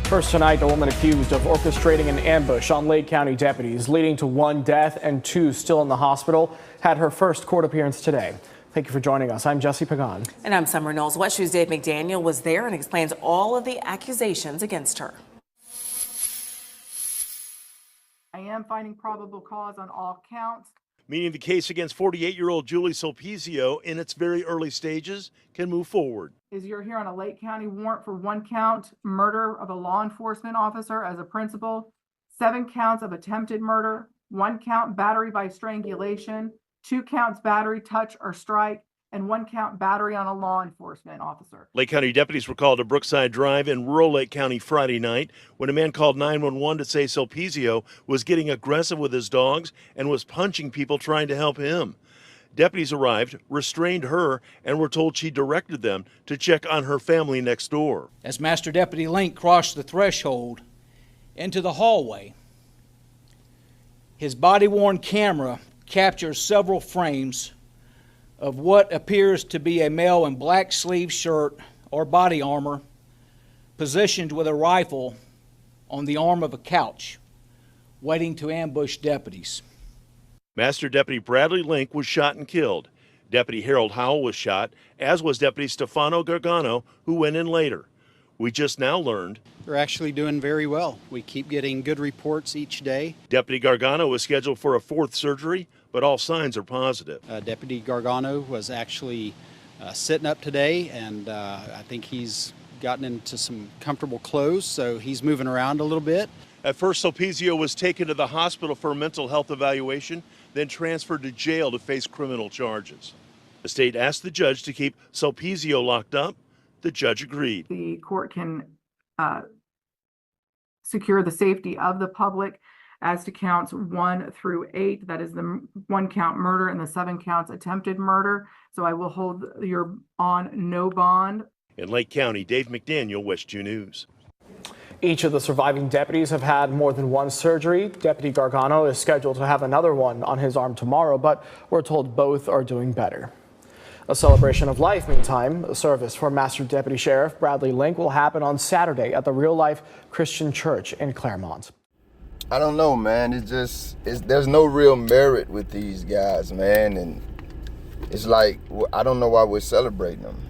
First tonight, the woman accused of orchestrating an ambush on Lake County deputies, leading to 1 death and 2 still in the hospital, had her first court appearance today. Thank you for joining us. I'm Jesse Pagan. And I'm Summer Knowles. West Show's Dave McDaniel was there and explains all of the accusations against her. I am finding probable cause on all counts. Meaning the case against 48-year-old Julie Sulpizio in its very early stages can move forward. You're here on a Lake County warrant for 1 count murder of a law enforcement officer as a principal, 7 counts of attempted murder, 1 count battery by strangulation, 2 counts battery, touch, or strike, and 1 count battery on a law enforcement officer. Lake County deputies were called to Brookside Drive in rural Lake County Friday night when a man called 911 to say Sulpizio was getting aggressive with his dogs and was punching people trying to help him. Deputies arrived, restrained her, and were told she directed them to check on her family next door. As Master Deputy Link crossed the threshold into the hallway, his body-worn camera captures several frames of what appears to be a male in black sleeve shirt or body armor, positioned with a rifle on the arm of a couch, waiting to ambush deputies. Master Deputy Bradley Link was shot and killed. Deputy Harold Howell was shot, as was Deputy Stefano Gargano, who went in later. We just now learned they're actually doing very well. We keep getting good reports each day. Deputy Gargano was scheduled for a 4th surgery, but all signs are positive. Deputy Gargano was actually sitting up today, and I think he's gotten into some comfortable clothes, so he's moving around a little bit. At first, Sulpizio was taken to the hospital for a mental health evaluation, then transferred to jail to face criminal charges. The state asked the judge to keep Sulpizio locked up. The judge agreed. The court can secure the safety of the public as to counts 1 through 8. That is the 1 count murder and the 7 counts attempted murder. So I will hold your on no bond. In Lake County, Dave McDaniel, West 2 News. Each of the surviving deputies have had more than 1 surgery. Deputy Gargano is scheduled to have another one on his arm tomorrow, but we're told both are doing better. A celebration of life, meantime. A service for Master Deputy Sheriff Bradley Link will happen on Saturday at the Real Life Christian Church in Claremont. I don't know, man. There's no real merit with these guys, man. And it's like, I don't know why we're celebrating them.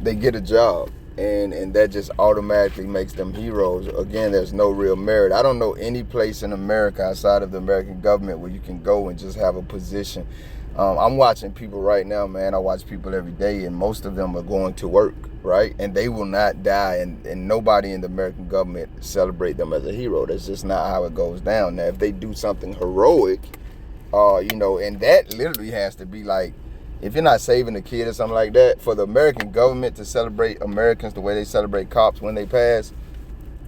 They get a job, and that just automatically makes them heroes. Again, there's no real merit. I don't know any place in America outside of the American government where you can go and just have a position. I'm watching people right now, man. I watch people every day, and most of them are going to work, right? And they will not die, and nobody in the American government celebrate them as a hero. That's just not how it goes down. Now, if they do something heroic, and that literally has to be like, if you're not saving a kid or something like that, for the American government to celebrate Americans the way they celebrate cops when they pass,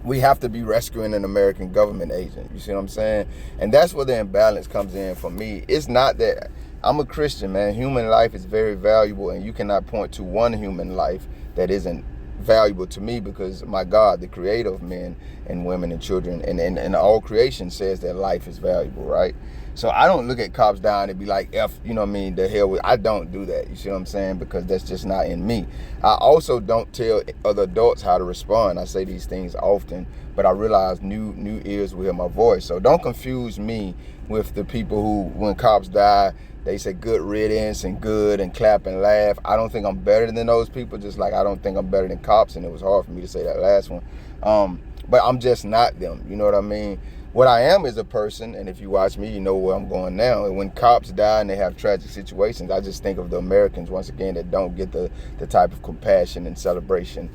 we have to be rescuing an American government agent. You see what I'm saying? And that's where the imbalance comes in for me. It's not that I'm a Christian, man. Human life is very valuable, and you cannot point to one human life that isn't valuable to me, because my God, the creator of men and women and children and all creation says that life is valuable, right? So I don't look at cops dying and be like, F, you know what I mean, the hell with, I don't do that, you see what I'm saying? Because that's just not in me. I also don't tell other adults how to respond. I say these things often, but I realize new ears will hear my voice. So don't confuse me with the people who, when cops die, they say good riddance and good and clap and laugh. I don't think I'm better than those people, just like I don't think I'm better than cops, and it was hard for me to say that last one. But I'm just not them, you know what I mean? What I am is a person, and if you watch me, you know where I'm going now. And when cops die and they have tragic situations, I just think of the Americans, once again, that don't get the type of compassion and celebration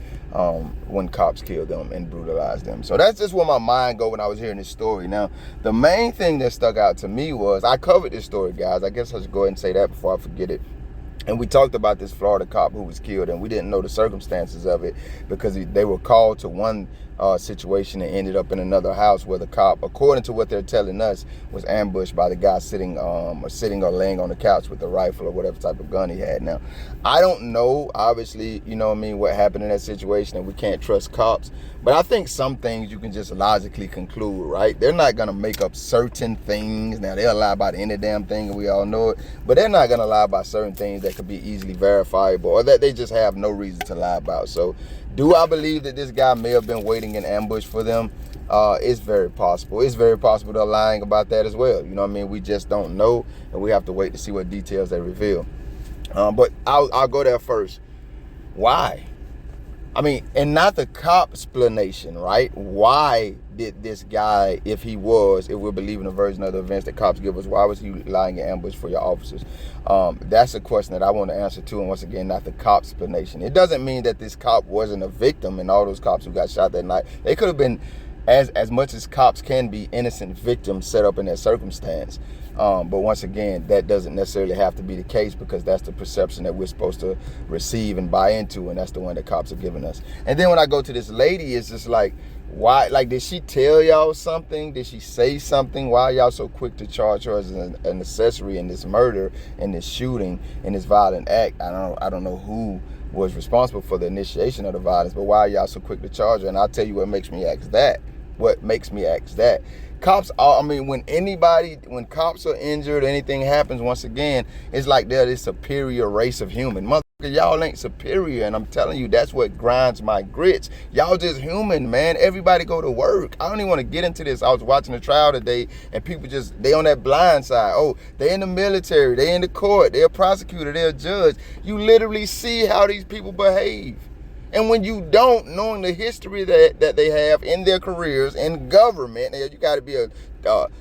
when cops kill them and brutalize them. So that's just where my mind go when I was hearing this story. Now, the main thing that stuck out to me was, I covered this story, guys. I guess I should go ahead and say that before I forget it. And we talked about this Florida cop who was killed, and we didn't know the circumstances of it because they were called to one situation and ended up in another house where the cop, according to what they're telling us, was ambushed by the guy sitting or laying on the couch with a rifle or whatever type of gun he had. Now, I don't know, obviously, you know what I mean, what happened in that situation, and we can't trust cops. But I think some things you can just logically conclude, right? They're not going to make up certain things. Now, they'll lie about any damn thing, and we all know it. But they're not going to lie about certain things that could be easily verifiable or that they just have no reason to lie about. So Do I believe that this guy may have been waiting in ambush for them? It's very possible. It's very possible they're lying about that as well. You know what I mean? We just don't know, and we have to wait to see what details they reveal. But I'll go there first. Why? I mean, and not the cop explanation, right? Why did this guy, if we're believing the version of the events that cops give us, why was he lying in ambush for your officers? That's a question that I want to answer to, and once again, not the cop explanation. It doesn't mean that this cop wasn't a victim, and all those cops who got shot that night, they could have been, as much as cops can be, innocent victims set up in that circumstance. But once again, that doesn't necessarily have to be the case, because that's the perception that we're supposed to receive and buy into, and that's the one that cops are giving us. And then when I go to this lady, it's just like, why? Like, did she tell y'all something? Did she say something? Why are y'all so quick to charge her as an accessory in this murder, in this shooting, in this violent act? I don't know who was responsible for the initiation of the violence, but why are y'all so quick to charge her? And I'll tell you what makes me ask that. Cops are, when cops are injured, anything happens, once again, it's like they're this superior race of human. Motherfucker, y'all ain't superior, and I'm telling you, that's what grinds my grits. Y'all just human, man. Everybody go to work. I don't even want to get into this. I was watching the trial today, and people they on that blind side. Oh, they in the military, they in the court, they're a prosecutor, they're a judge. You literally see how these people behave. And when you don't, knowing the history that they have in their careers in government, you got to be a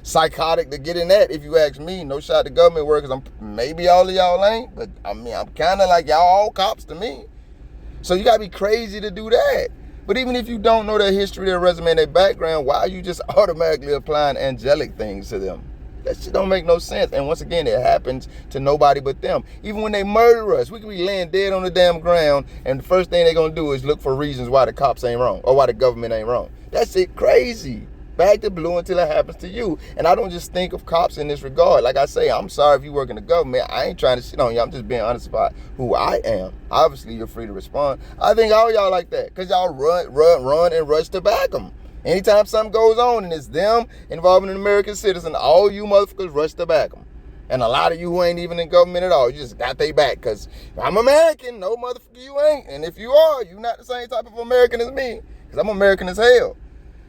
psychotic to get in that, if you ask me. No shot to government workers. Maybe all of y'all ain't, but I'm kind of like y'all all cops to me. So you got to be crazy to do that. But even if you don't know their history, their resume, their background, why are you just automatically applying angelic things to them? That shit don't make no sense. And once again, it happens to nobody but them. Even when they murder us, we could be laying dead on the damn ground, and the first thing they're gonna do is look for reasons why the cops ain't wrong, or why the government ain't wrong. That shit crazy. Back to blue until it happens to you. And I don't just think of cops in this regard. Like I say, I'm sorry if you work in the government. I ain't trying to shit on you. I'm just being honest about who I am. Obviously, you're free to respond. I think all y'all like that, because y'all run and rush to back them. Anytime something goes on and it's them involving an American citizen, all you motherfuckers rush to back them. And a lot of you who ain't even in government at all, you just got they back, because I'm American. No, motherfucker, you ain't. And if you are, you not the same type of American as me, because I'm American as hell.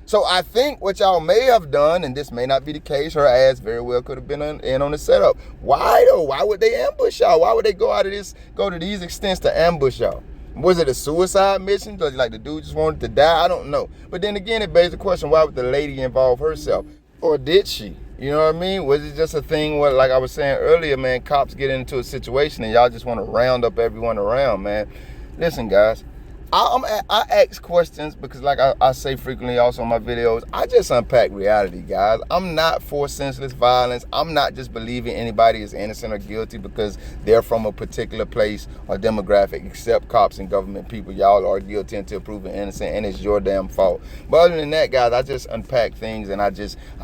So I think what y'all may have done, and this may not be the case, her ass very well could have been in on the setup. Why though? Why would they ambush y'all? Why would they go to these extents to ambush y'all? Was it a suicide mission? Like the dude just wanted to die? I don't know. But then again, it begs the question, why would the lady involve herself? Or did she? You know what I mean? Was it just a thing where, like I was saying earlier, man, cops get into a situation and y'all just want to round up everyone around, man? Listen, guys. I ask questions because, like I say frequently also in my videos, I just unpack reality, guys. I'm not for senseless violence. I'm not just believing anybody is innocent or guilty because they're from a particular place or demographic, except cops and government people. Y'all are guilty until proven innocent, and it's your damn fault. But other than that, guys, I just unpack things, and I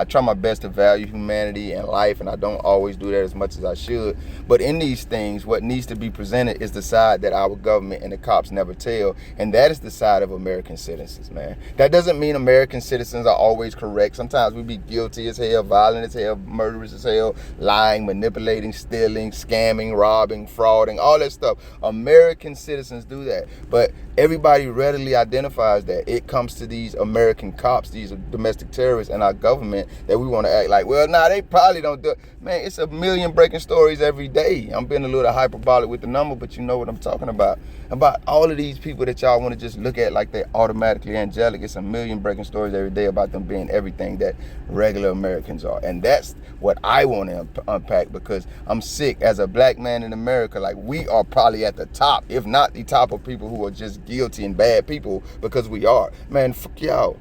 try my best to value humanity and life, and I don't always do that as much as I should. But in these things, what needs to be presented is the side that our government and the cops never tell. And that is the side of American citizens, man. That doesn't mean American citizens are always correct. Sometimes we be guilty as hell, violent as hell, murderous as hell, lying, manipulating, stealing, scamming, robbing, frauding, all that stuff. American citizens do that. But everybody readily identifies that. It comes to these American cops, these domestic terrorists, and our government that we want to act like, well, nah, they probably don't do it. Man, it's a million breaking stories every day. I'm being a little hyperbolic with the number, but you know what I'm talking about. About all of these people that y'all want to just look at like they're automatically angelic. It's a million breaking stories every day about them being everything that regular Americans are. And that's what I want to unpack, because I'm sick as a black man in America. Like, we are probably at the top, if not the top, of people who are just guilty and bad people, because we are. Man, fuck y'all.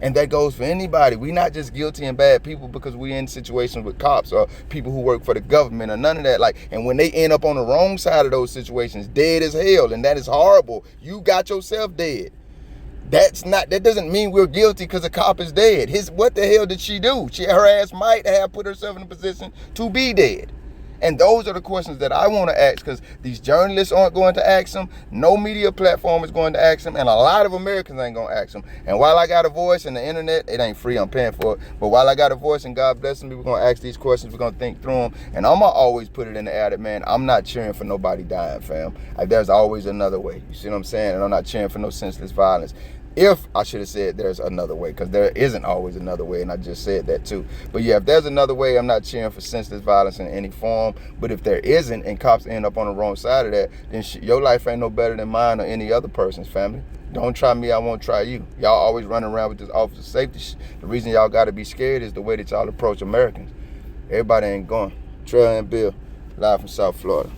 And that goes for anybody. We not just guilty and bad people because we in situations with cops or people who work for the government or none of that. Like, and when they end up on the wrong side of those situations, dead as hell, and that is horrible. You got yourself dead. That doesn't mean we're guilty because the cop is dead. What the hell did she do? Her ass might have put herself in a position to be dead. And those are the questions that I want to ask, because these journalists aren't going to ask them. No media platform is going to ask them. And a lot of Americans ain't going to ask them. And while I got a voice and the internet, it ain't free, I'm paying for it. But while I got a voice and God bless me, we're going to ask these questions. We're going to think through them. And I'm going to always put it in the air that, man, I'm not cheering for nobody dying, fam. Like, there's always another way. You see what I'm saying? And I'm not cheering for no senseless violence. If I should have said there's another way, because there isn't always another way, and I just said that too. But yeah, if there's another way, I'm not cheering for senseless violence in any form. But if there isn't, and cops end up on the wrong side of that, then your life ain't no better than mine or any other person's, family. Don't try me, I won't try you. Y'all always running around with this officer safety shit. The reason y'all gotta be scared is the way that y'all approach Americans. Everybody ain't going. Trell and Bill, live from South Florida.